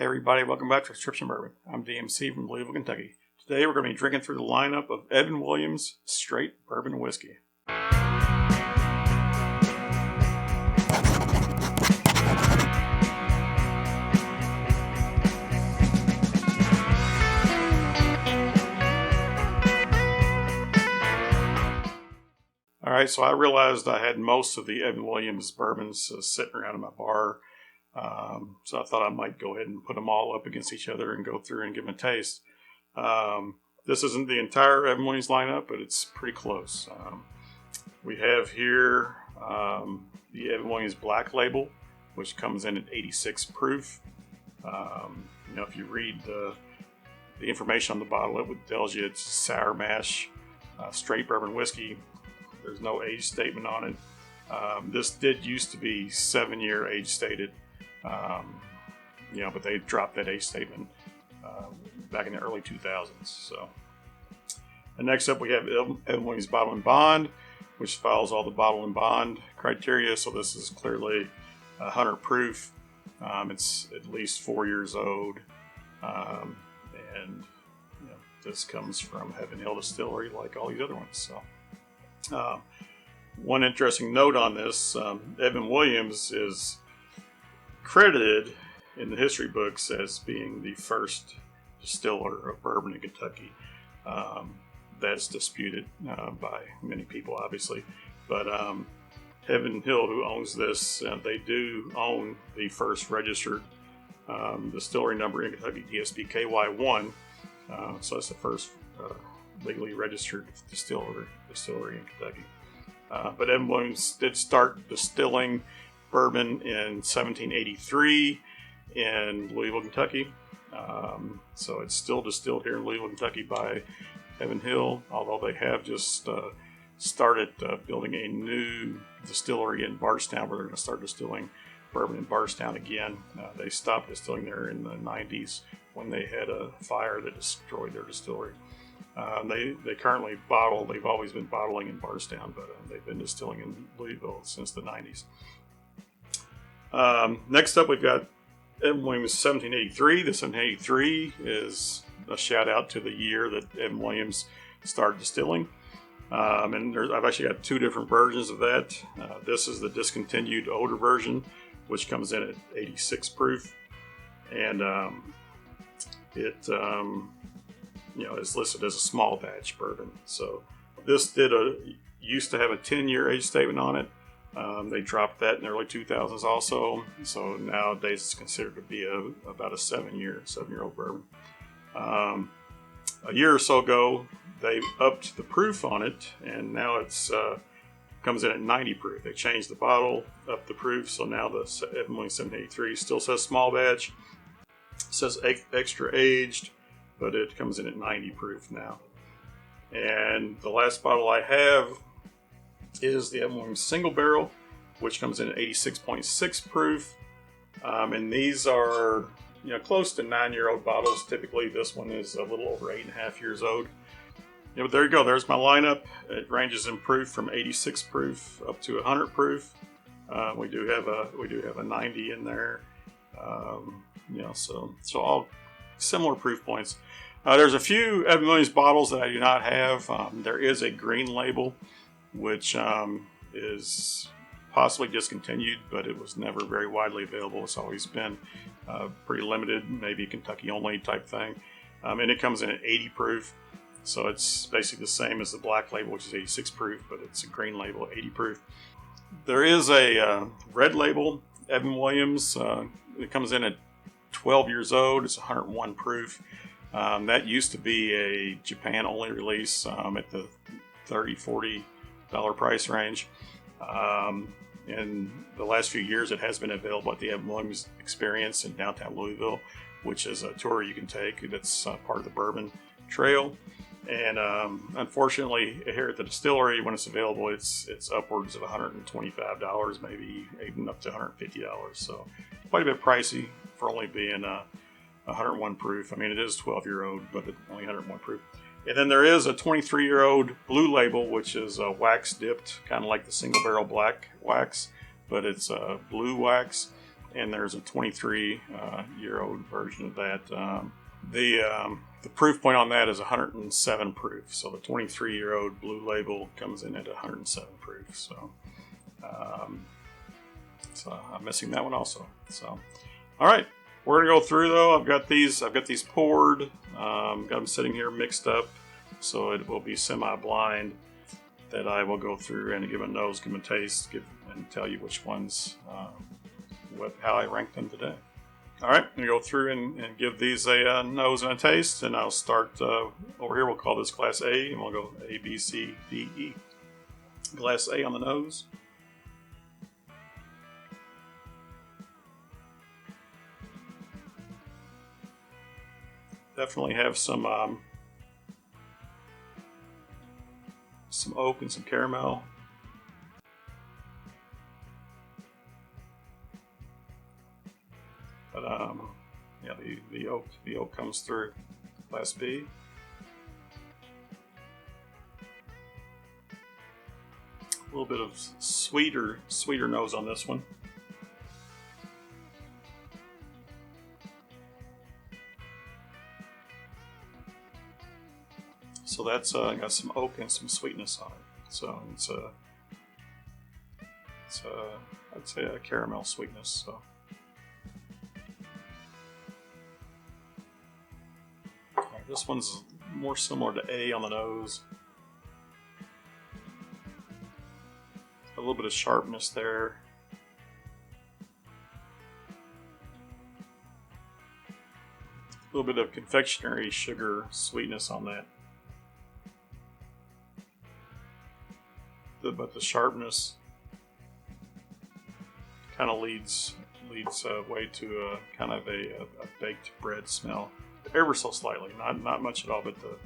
Hey everybody, welcome back to Prescription Bourbon. I'm DMC from Louisville, Kentucky. Today we're going to be drinking through the lineup of Evan Williams Straight Bourbon Whiskey. Alright, so I realized I had most of the Evan Williams bourbons sitting around in my bar. So I thought I might go ahead and put them all up against each other and go through and give them a taste. This isn't the entire Evan Williams lineup, but it's pretty close. We have here the Evan Williams Black Label, which comes in at 86 proof. If you read the information on the bottle, it tells you it's sour mash, straight bourbon whiskey. There's no age statement on it. This did used to be 7-year age stated. But they dropped that age statement back in the early 2000s. So, and next up we have Evan Williams Bottle and Bond, which follows all the bottle and bond criteria. So this is clearly 100 proof. It's at least 4 years old, and this comes from Heaven Hill Distillery, like all these other ones. So, one interesting note on this: Evan Williams is credited in the history books as being the first distiller of bourbon in Kentucky. That's disputed by many people, obviously. But Heaven Hill, who owns this, they do own the first registered distillery number in Kentucky, dmc-ky 1. So that's the first legally registered distillery in Kentucky. But Evan Williams did start distilling bourbon in 1783 in Louisville, Kentucky. So it's still distilled here in Louisville, Kentucky by Evan Hill, although they have just started building a new distillery in Bardstown where they're going to start distilling bourbon in Bardstown again. They stopped distilling there in the 90s when they had a fire that destroyed their distillery. They currently bottle. They've always been bottling in Bardstown, but they've been distilling in Louisville since the 90s. Next up, we've got Evan Williams 1783. The 1783 is a shout out to the year that Evan Williams started distilling. And I've actually got two different versions of that. This is the discontinued older version, which comes in at 86 proof. And it is listed as a small batch bourbon. So this used to have a 10-year age statement on it. They dropped that in the early 2000s also. So nowadays it's considered to be about a 7-year-old bourbon. A year or so ago, they upped the proof on it, and now it's comes in at 90 proof. They changed the bottle, upped the proof, so now the Evan Williams 783 still says small batch. It says extra aged, but it comes in at 90 proof now. And the last bottle I have is the Evan Williams Single Barrel, which comes in at 86.6 proof. And these are close to 9-year-old bottles. Typically, this one is a little over 8.5 years old. But there you go. There's my lineup. It ranges in proof from 86 proof up to 100 proof. We do have a 90 in there. So all similar proof points. There's a few Evan Williams bottles that I do not have. There is a green label, which is possibly discontinued, but it was never very widely available. It's always been pretty limited, maybe Kentucky only type thing. And it comes in at 80 proof. So it's basically the same as the black label, which is 86 proof, but it's a green label, 80 proof. There is a red label, Evan Williams. It comes in at 12 years old. It's 101 proof. That used to be a Japan-only release at the $30-40 price range. In the last few years, it has been available at the Evan Williams Experience in downtown Louisville, which is a tour you can take. That's part of the Bourbon Trail. And unfortunately, here at the distillery, when it's available, it's upwards of $125, maybe even up to $150. So quite a bit pricey for only being 101 proof. I mean, it is 12-year-old, but it's only 101 proof. And then there is a 23-year-old blue label, which is wax dipped, kind of like the single barrel black wax, but it's blue wax. and there's a 23-year-old version of that. The proof point on that is 107 proof. So the 23-year-old Blue Label comes in at 107 proof. So I'm missing that one also. So, all right, we're gonna go through though. I've got these poured. Got them sitting here mixed up, so it will be semi-blind. That I will go through and give a nose, give a taste, and tell you which ones, how I rank them today. All right, I'm gonna go through and give these a nose and a taste, and I'll start over here. We'll call this Glass A, and we'll go A, B, C, D, E. Glass A on the nose. Definitely have some oak and some caramel. But yeah, the oak comes through. Glass B. A little bit of sweeter nose on this one. So that's got some oak and some sweetness on it. So it's I'd say a caramel sweetness. So. All right, this one's more similar to A on the nose. A little bit of sharpness there. A little bit of confectionery sugar sweetness on that. But the sharpness kind of leads way to kind of a baked bread smell, ever so slightly, not much at all, but the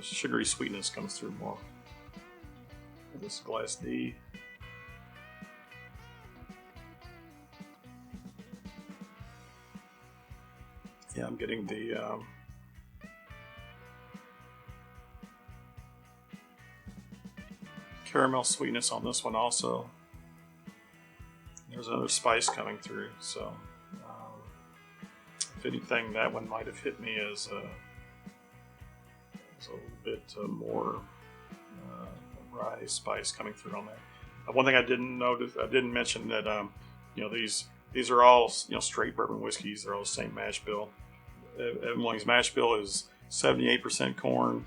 sugary sweetness comes through more. This is Glass D. Yeah, I'm getting the caramel sweetness on this one also. There's another spice coming through, so if anything, that one might have hit me as a little bit more rye spice coming through on that. One thing I didn't mention that these are all straight bourbon whiskeys. They're all the same mash bill. Evan Williams mash bill is 78% corn,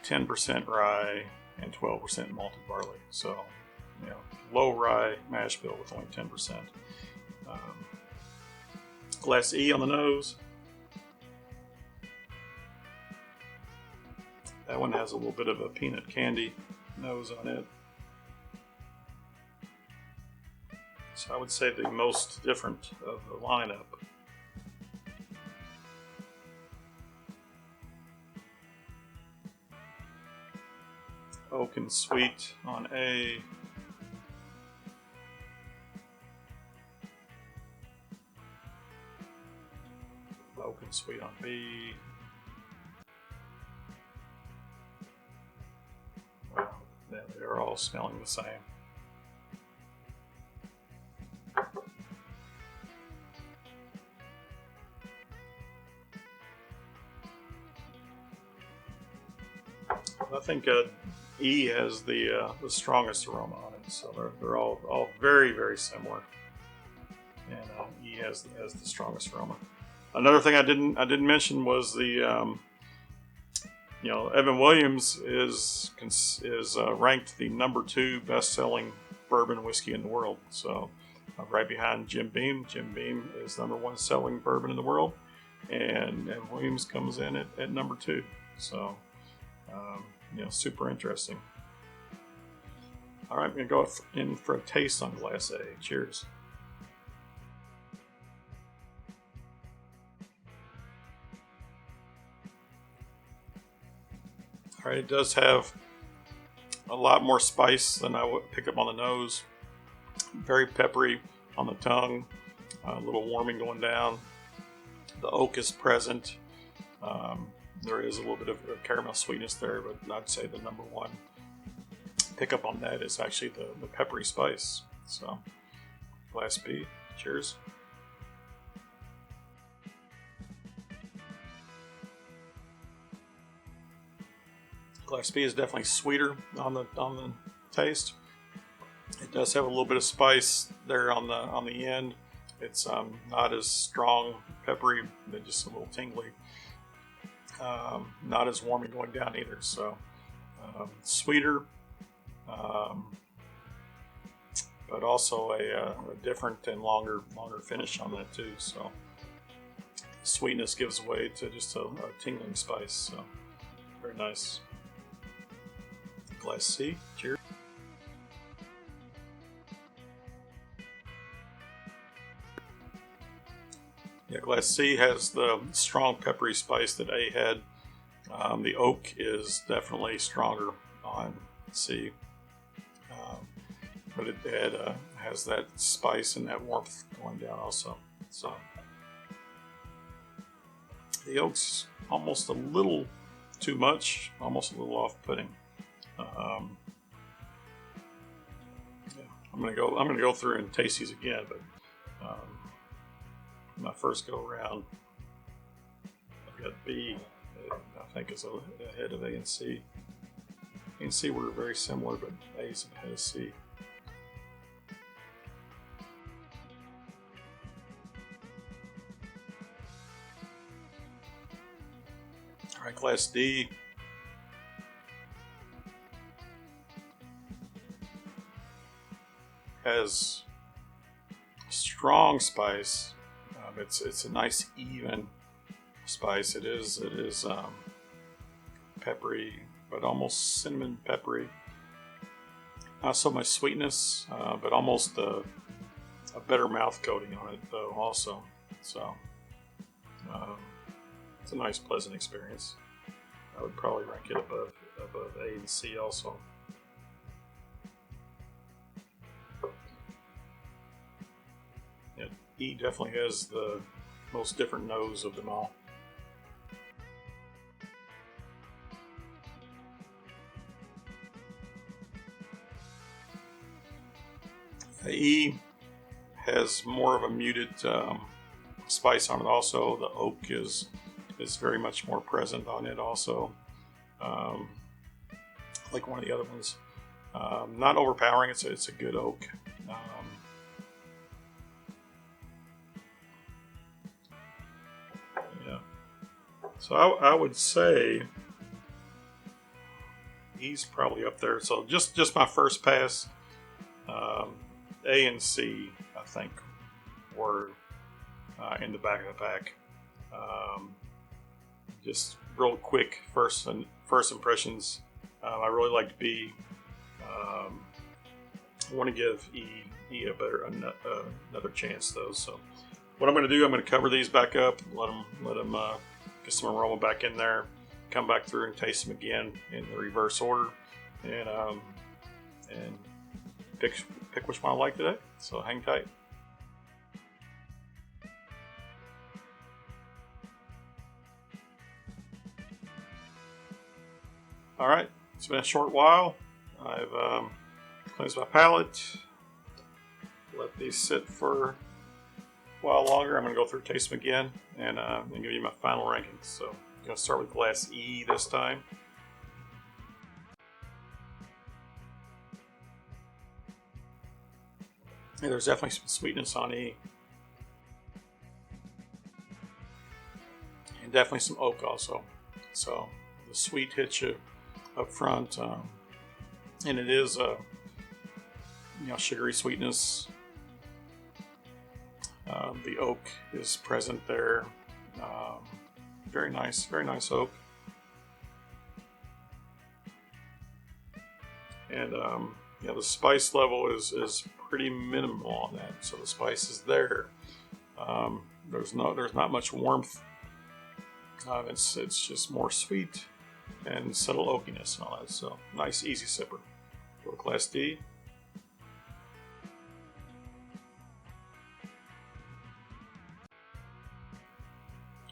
10% rye, and 12% malted barley. So, low rye mash bill with only 10%. Glass E on the nose. That one has a little bit of a peanut candy nose on it. So I would say the most different of the lineup. Oak and sweet on A. Oak and sweet on B. Wow, yeah, they're all smelling the same. I think E has the strongest aroma on it, so they're all very, very similar, and E has the strongest aroma. Another thing I didn't mention was the Evan Williams is ranked the #2 best-selling bourbon whiskey in the world. So right behind Jim Beam. Jim Beam is #1 selling bourbon in the world, and Evan Williams comes in at #2. So. Super interesting. All right, I'm going to go in for a taste on Glass A. Cheers. All right, it does have a lot more spice than I would pick up on the nose. Very peppery on the tongue, a little warming going down. The oak is present. There is a little bit of caramel sweetness there, but I'd say the #1 pickup on that is actually the peppery spice. So, Glass B, cheers. Class B is definitely sweeter on the taste. It does have a little bit of spice there on the end. It's not as strong, peppery, but just a little tingly. Not as warm and going down either. So sweeter, but also a different and longer finish on that too. So sweetness gives way to just a tingling spice. So very nice. Class C. Cheers. Yeah, Class C has the strong peppery spice that A had. The oak is definitely stronger on C, but it has that spice and that warmth going down also. So the oak's almost a little too much, almost a little off-putting. Yeah, I'm gonna go through and taste these again, but my first go around, I've got B. I think is ahead of A and C. A and C were very similar, but A is ahead of C. All right, Class D. Has strong spice. It's a nice even spice. It is peppery, but almost cinnamon peppery. Not so much sweetness, but almost a better mouth coating on it though also. So it's a nice, pleasant experience. I would probably rank it above A and C also. E definitely has the most different nose of them all. E has more of a muted spice on it also. The oak is very much more present on it also, like one of the other ones. Not overpowering, it's a good oak. So I would say he's probably up there. So just my first pass, A and C, I think, were in the back of the pack. Just real quick first impressions. I really liked B. I want to give E another chance though. So what I'm going to do, I'm going to cover these back up, let them get some aroma back in there, come back through and taste them again in the reverse order, and pick which one I like today. So hang tight. All right, it's been a short while. I've cleansed my palate. Let these sit for a while longer. I'm going to go through, taste them again, and give you my final rankings. So I'm going to start with Class E this time. And there's definitely some sweetness on E. And definitely some oak also. So the sweet hits you up front. And it is sugary sweetness. The oak is present there. Very nice oak. And the spice level is pretty minimal on that. So the spice is there. There's not much warmth. It's just more sweet and subtle oakiness and all that. So nice, easy sipper. Go to Class D.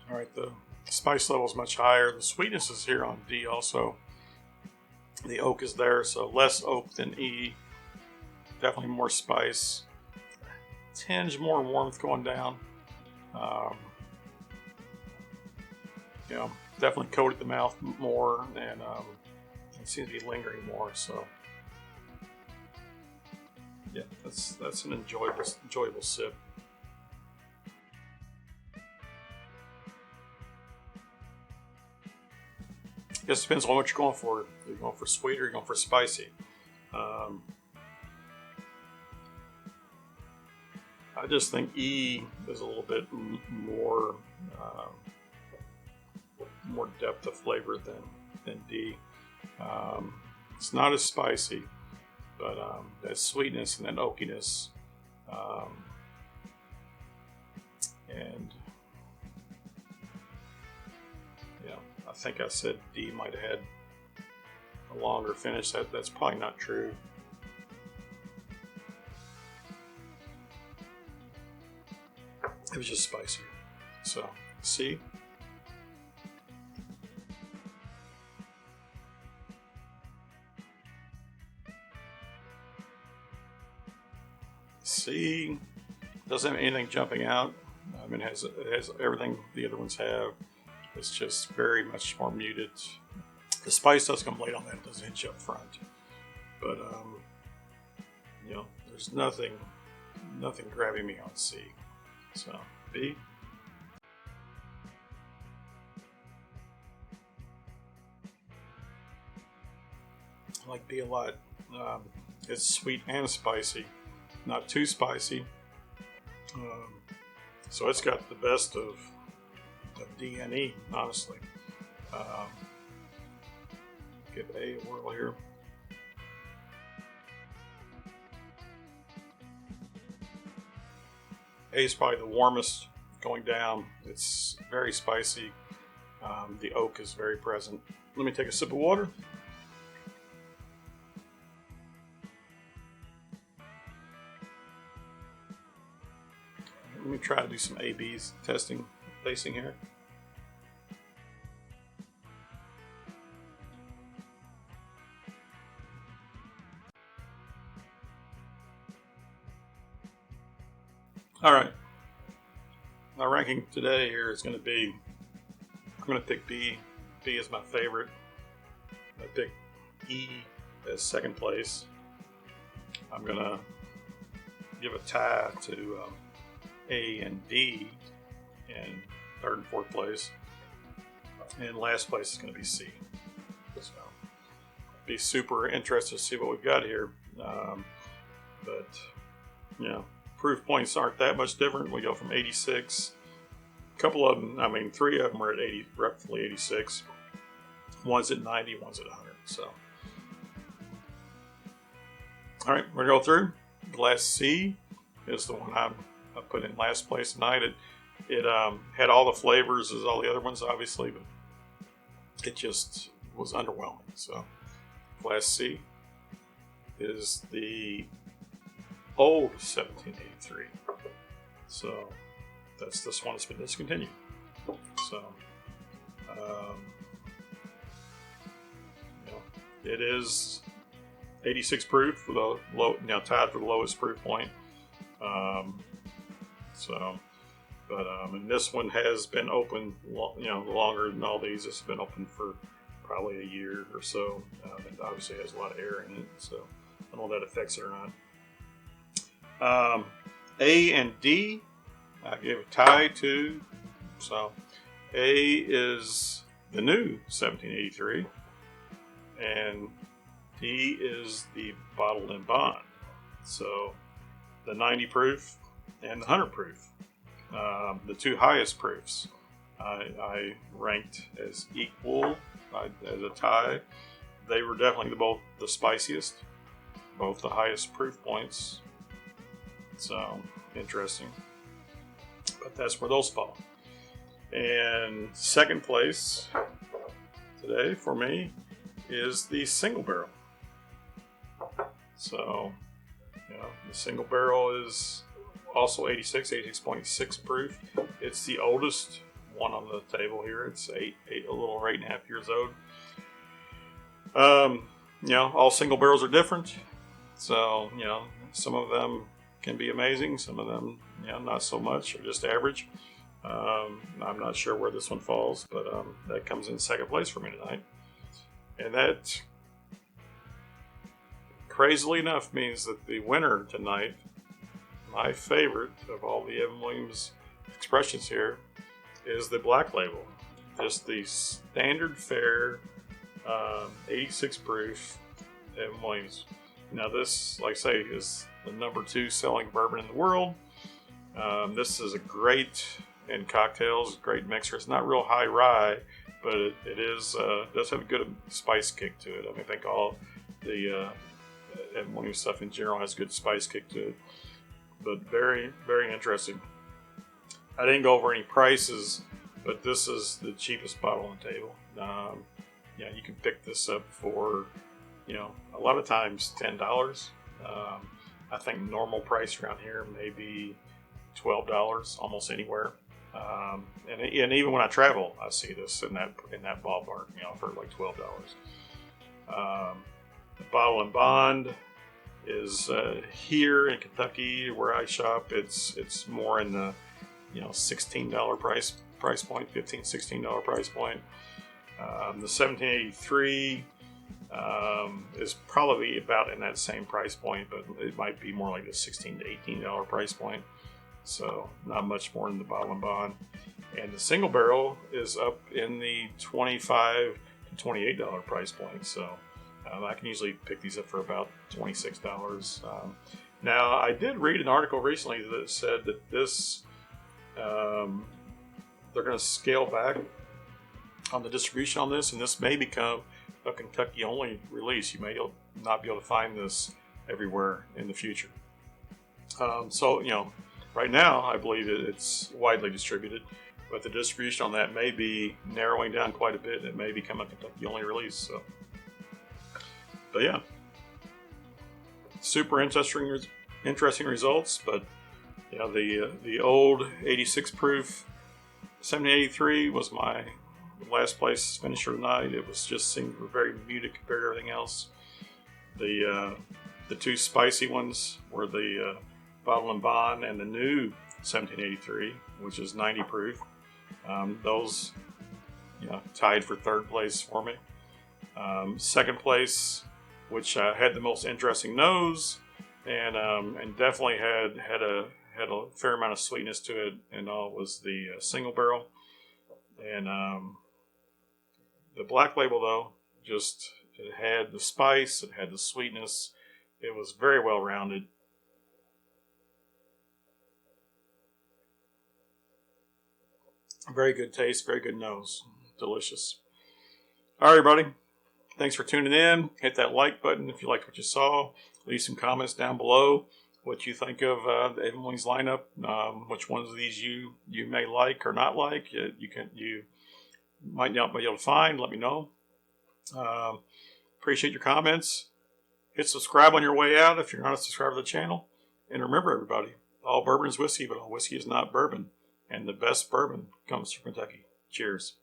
All right, the spice level is much higher. The sweetness is here on D also. The oak is there, so less oak than E. Definitely more spice. Tinge more warmth going down. Definitely coated the mouth more, and It seems to be lingering more. So yeah, that's an enjoyable sip. I guess it depends on what you're going for. You're going for sweet or you're going for spicy. I just think E is a little bit more more depth of flavor than D. It's not as spicy, but that sweetness and that oakiness, and yeah, I think I said D might have had a longer finish. That's probably not true. It was just spicier. So, C. C doesn't have anything jumping out. It has everything the other ones have. It's just very much more muted. The spice does come late on that. It doesn't hit you up front. But, there's nothing grabbing me on C. So, B. I like B a lot. It's sweet and spicy. Not too spicy. So it's got the best of D and E, honestly. Give A a whirl here. A is probably the warmest going down. It's very spicy. The oak is very present. Let me take a sip of water. Let me try to do some A/B's tasting here. All right. My ranking today here is going to be, I'm going to pick B. B is my favorite. I pick E as second place. I'm going to give a tie to A and D in third and fourth place. And last place is going to be C. So, be super interested to see what we've got here. But, proof points aren't that much different. We go from 86. A couple of them, 3 of them are at 80, roughly 86. One's at 90, one's at 100. So, all right, we're going to go through. Glass C is the one I put in last place tonight. It had all the flavors as all the other ones, obviously, but it just was underwhelming. So, Glass C is the old 1783. So that's this one that's been discontinued. So it is 86 proof with a low, tied for the lowest proof point. And this one has been open, longer than all these. This has been open for probably a year or so. It obviously has a lot of air in it, so I don't know if that affects it or not. A and D, I give a tie to. So A is the new 1783, and D is the bottled in bond. So the 90 proof and the 100 proof, the two highest proofs, I ranked as equal, as a tie. They were definitely both the spiciest, both the highest proof points. So, interesting. But that's where those fall. And second place today for me is the single barrel. So, the single barrel is also 86.6 proof. It's the oldest one on the table here. It's a little over 8.5 years old. All single barrels are different. So, some of them can be amazing. Some of them, not so much, or just average. I'm not sure where this one falls, but that comes in second place for me tonight. And that crazily enough means that the winner tonight, my favorite of all the Evan Williams expressions here, is the Black Label. Just the standard fare, 86 proof Evan Williams. Now this, like I say, is the #2 selling bourbon in the world. This is a great in cocktails, great mixer. It's not real high rye, but it is does have a good spice kick to it. I mean, I think all the Evan Williams stuff in general has a good spice kick to it. But very, very interesting. I didn't go over any prices, but this is the cheapest bottle on the table. Yeah, you can pick this up for, a lot of times $10. I think normal price around here may be $12 almost anywhere. And even when I travel, I see this in that ballpark, for like $12. The Bottle and Bond is here in Kentucky where I shop. It's more in the $16 price point, $15-16 price point. The 1783 is probably about in that same price point, but it might be more like the $16 to $18 price point. So not much more than the Bottle and Bond. And the single barrel is up in the $25 to $28 price point. So I can usually pick these up for about $26. Now, I did read an article recently that said that this, they're going to scale back on the distribution on this, and this may become a Kentucky-only release. You may not be able to find this everywhere in the future. So, right now, I believe it's widely distributed, but the distribution on that may be narrowing down quite a bit, and it may become a Kentucky-only release. So, but yeah, super interesting results. But the old 86 proof 1783 was my last place finisher tonight. It was just seemed very muted compared to everything else. The two spicy ones were the Bottle and Bond and the new 1783, which is 90 proof. Those tied for third place for me. Second place, which had the most interesting nose and definitely had a fair amount of sweetness to it, and all was the single barrel. And the Black Label, though, it had the spice, it had the sweetness, it was very well rounded. Very good taste, very good nose, delicious. All right, everybody. Thanks for tuning in. Hit that like button if you liked what you saw. Leave some comments down below what you think of the Evan Williams lineup. Which ones of these you may like or not like. You might not be able to find. Let me know. Appreciate your comments. Hit subscribe on your way out if you're not a subscriber to the channel. And remember, everybody, all bourbon is whiskey, but all whiskey is not bourbon. And the best bourbon comes from Kentucky. Cheers.